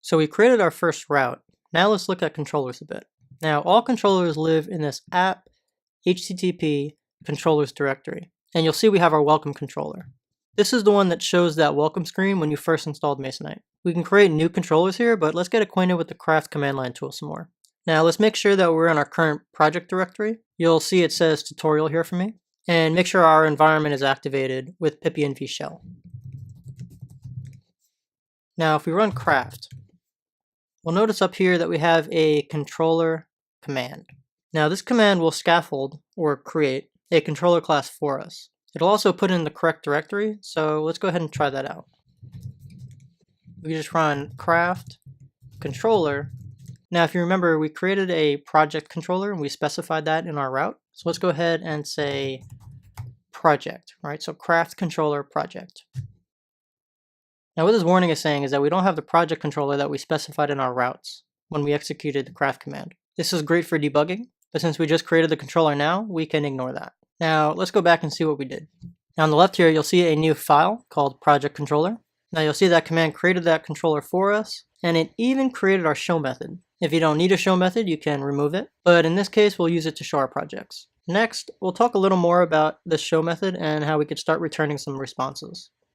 So we created our first route. Now let's look at controllers a bit. Now all controllers live in this app HTTP controllers directory. And you'll see we have our welcome controller. This is the one that shows that welcome screen when you first installed Masonite. We can create new controllers here, but let's get acquainted with the craft command line tool some more. Now let's make sure that we're in our current project directory. You'll see it says tutorial here for me. And make sure our environment is activated with pipenv shell. Now if we run craft, we'll notice up here that we have a controller command. Now this command will scaffold or create a controller class for us. It'll also put in the correct directory, so let's go ahead and try that out. We just run craft controller. Now if you remember, we created a project controller and we specified that in our route. So let's go ahead and say project, right? So craft controller project. Now what this warning is saying is that we don't have the project controller that we specified in our routes when we executed the craft command. This is great for debugging, but since we just created the controller now, we can ignore that. Now let's go back and see what we did. Now on the left here, you'll see a new file called project controller. Now you'll see that command created that controller for us, and it even created our show method. If you don't need a show method, you can remove it, but in this case, we'll use it to show our projects. Next, we'll talk a little more about the show method and how we could start returning some responses.